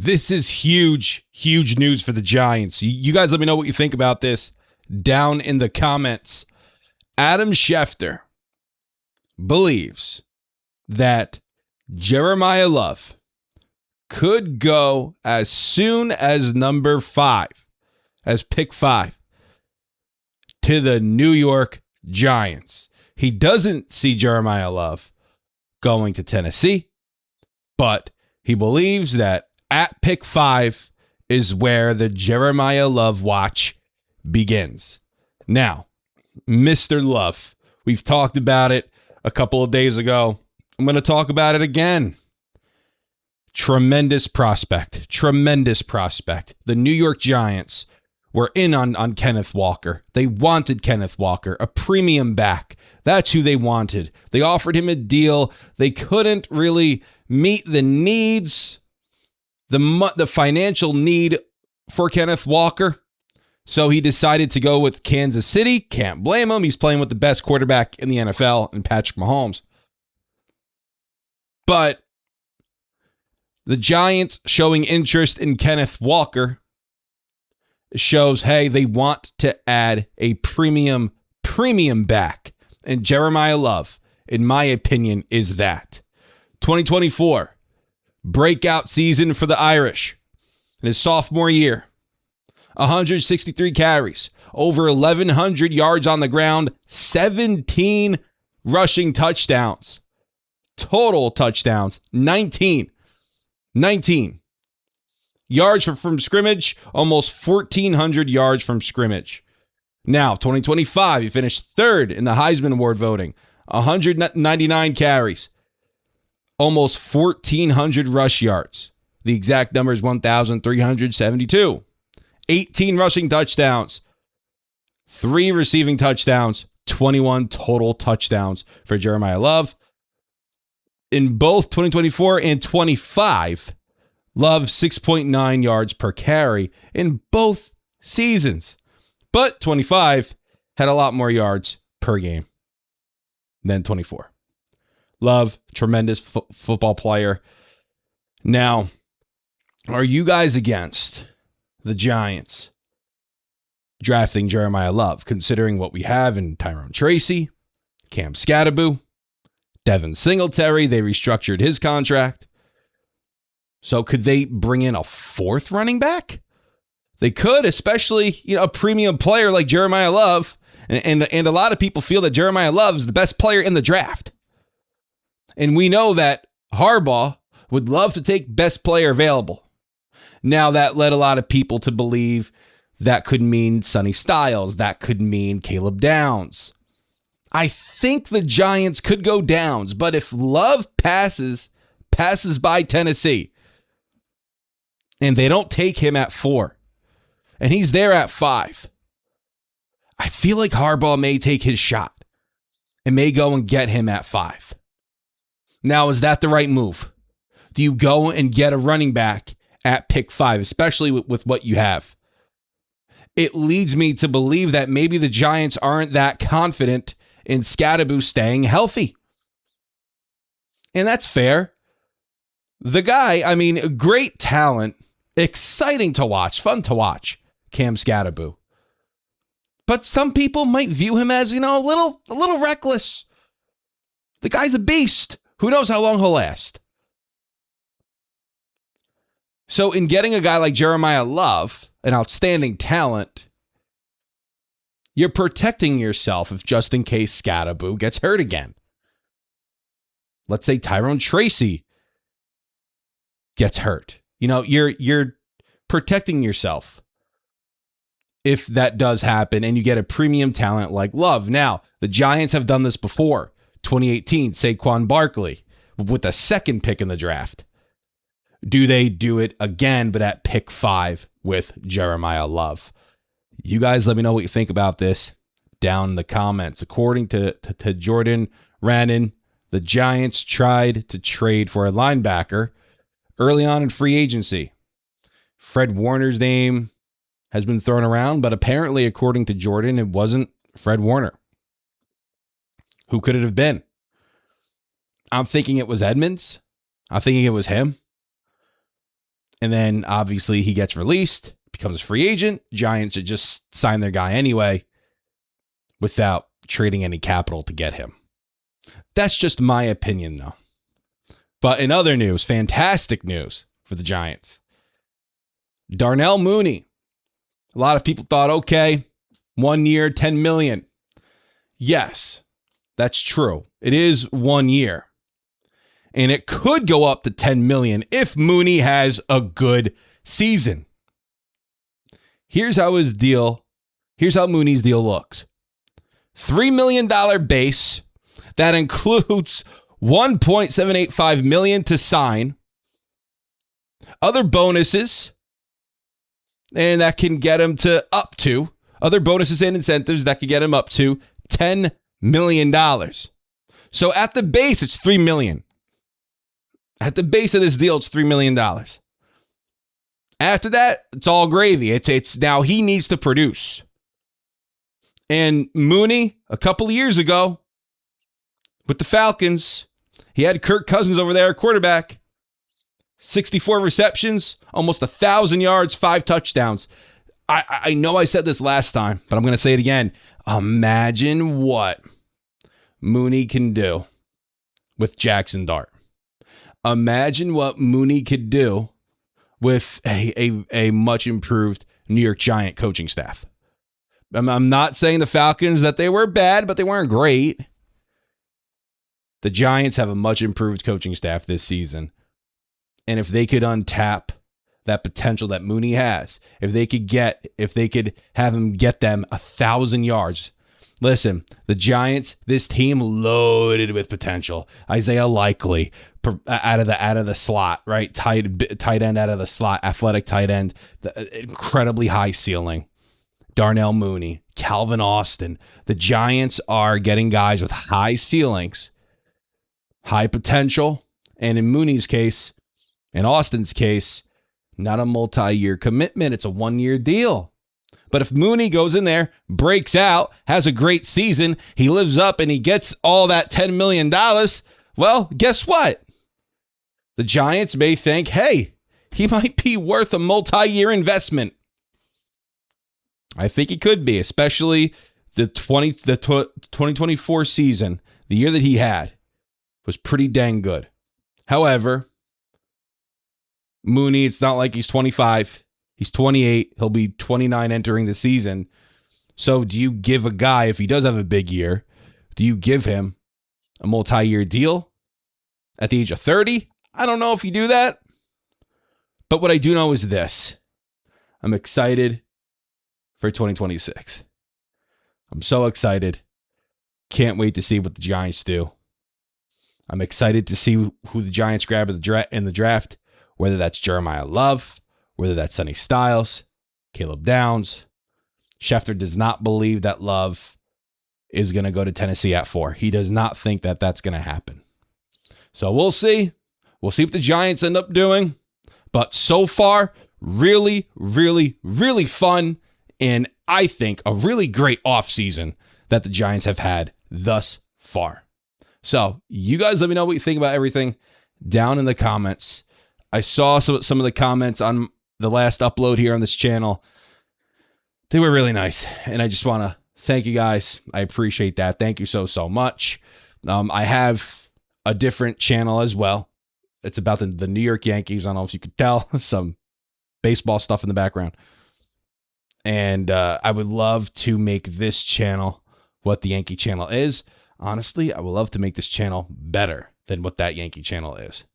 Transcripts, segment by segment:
This is huge, huge news for the Giants. You guys let me know what you think about this down in the comments. Adam Schefter believes that Jeremiyah Love could go as soon as number 5, as pick 5, to the New York Giants. He doesn't see Jeremiyah Love going to Tennessee, but he believes that at pick 5 is where the Jeremiyah Love watch begins. Now, Mr. Love, we've talked about it a couple of days ago. I'm going to talk about it again. Tremendous prospect. Tremendous prospect. The New York Giants were in on Kenneth Walker. They wanted Kenneth Walker, a premium back. That's who they wanted. They offered him a deal. They couldn't really meet the needs, the financial need for Kenneth Walker. So he decided to go with Kansas City. Can't blame him. He's playing with the best quarterback in the NFL in Patrick Mahomes. But the Giants showing interest in Kenneth Walker shows, hey, they want to add a premium back. And Jeremiyah Love, in my opinion, is that. 2024, breakout season for the Irish in his sophomore year. 163 carries, over 1,100 yards on the ground, 17 rushing touchdowns. Total touchdowns, 19. Yards from scrimmage, almost 1,400 yards from scrimmage. Now, 2025, he finished third in the Heisman Award voting. 199 carries, almost 1,400 rush yards. The exact number is 1,372. 18 rushing touchdowns, 3 receiving touchdowns, 21 total touchdowns for Jeremiyah Love. In both 2024 and 25, Love 6.9 yards per carry in both seasons. But 25 had a lot more yards per game than 24. Love, tremendous football player. Now, are you guys against the Giants drafting Jeremiyah Love, considering what we have in Tyrone Tracy, Cam Scatterboo, Devin Singletary? They restructured his contract. So could they bring in a 4th running back? They could, especially, a premium player like Jeremiyah Love. And a lot of people feel that Jeremiyah Love is the best player in the draft. And we know that Harbaugh would love to take best player available. Now, that led a lot of people to believe that could mean Sonny Styles. That could mean Caleb Downs. I think the Giants could go Downs, but if Love passes by Tennessee, and they don't take him at 4, and he's there at 5, I feel like Harbaugh may take his shot and may go and get him at 5. Now, is that the right move? Do you go and get a running back at pick 5, especially with what you have? It leads me to believe that maybe the Giants aren't that confident in Scatterboo staying healthy. And that's fair. The guy, great talent, exciting to watch, fun to watch, Cam Scatterboo. But some people might view him as, a little reckless. The guy's a beast. Who knows how long he'll last? So in getting a guy like Jeremiyah Love, an outstanding talent, you're protecting yourself if just in case Scatterboo gets hurt again. Let's say Tyrone Tracy gets hurt. You're protecting yourself if that does happen and you get a premium talent like Love. Now, the Giants have done this before. 2018, Saquon Barkley with the 2nd pick in the draft. Do they do it again, but at pick 5 with Jeremiyah Love? You guys let me know what you think about this down in the comments. According to Jordan Rannon, the Giants tried to trade for a linebacker early on in free agency. Fred Warner's name has been thrown around, but apparently, according to Jordan, it wasn't Fred Warner. Who could it have been? I'm thinking it was Edmonds. I'm thinking it was him. And then obviously he gets released, becomes a free agent. Giants should just sign their guy anyway without trading any capital to get him. That's just my opinion, though. But in other news, fantastic news for the Giants. Darnell Mooney. A lot of people thought, okay, 1 year, $10 million. Yes, that's true. It is 1 year. And it could go up to $10 million if Mooney has a good season. Here's how Mooney's deal looks. $3 million base that includes $1.785 million to sign. Other bonuses, and that can get him to up to other bonuses and incentives that can get him up to $10 million. So at the base, it's $3 million. At the base of this deal, it's $3 million. After that, it's all gravy. It's now he needs to produce. And Mooney, a couple of years ago, with the Falcons, he had Kirk Cousins over there, quarterback. 64 receptions, almost 1,000 yards, 5 touchdowns. I know I said this last time, but I'm going to say it again. Imagine what Mooney can do with Jackson Dart. Imagine what Mooney could do with a much improved New York Giant coaching staff. I'm not saying the Falcons that they were bad, but they weren't great. The Giants have a much improved coaching staff this season. And if they could untap that potential that Mooney has, if they could have him get them 1,000 yards. Listen, the Giants, this team loaded with potential. Isaiah Likely out of the slot, right? Tight end out of the slot, athletic tight end, the incredibly high ceiling. Darnell Mooney, Calvin Austin. The Giants are getting guys with high ceilings, high potential, and in Mooney's case, in Austin's case, not a multi-year commitment. It's a 1-year deal. But if Mooney goes in there, breaks out, has a great season, he lives up and he gets all that $10 million, well, guess what? The Giants may think, hey, he might be worth a multi-year investment. I think he could be, especially the 2024 season, the year that he had, was pretty dang good. However, Mooney, it's not like he's 25. He's 28. He'll be 29 entering the season. So do you give a guy, if he does have a big year, do you give him a multi-year deal at the age of 30? I don't know if you do that. But what I do know is this. I'm excited for 2026. I'm so excited. Can't wait to see what the Giants do. I'm excited to see who the Giants grab in the draft, whether that's Jeremiyah Love, whether that's Sonny Styles, Caleb Downs. Schefter does not believe that Love is going to go to Tennessee at 4. He does not think that that's going to happen. So we'll see. We'll see what the Giants end up doing. But so far, really, really, really fun. And I think a really great offseason that the Giants have had thus far. So you guys let me know what you think about everything down in the comments. I saw some of the comments on the last upload here on this channel. They were really nice. And I just want to thank you guys. I appreciate that. Thank you so much. I have a different channel as well. It's about the New York Yankees. I don't know if you could tell, some baseball stuff in the background. And I would love to make this channel what the Yankee channel is. Honestly, I would love to make this channel better than what that Yankee channel is.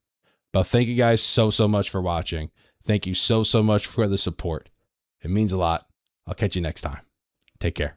But thank you guys so much for watching. Thank you so much for the support. It means a lot. I'll catch you next time. Take care.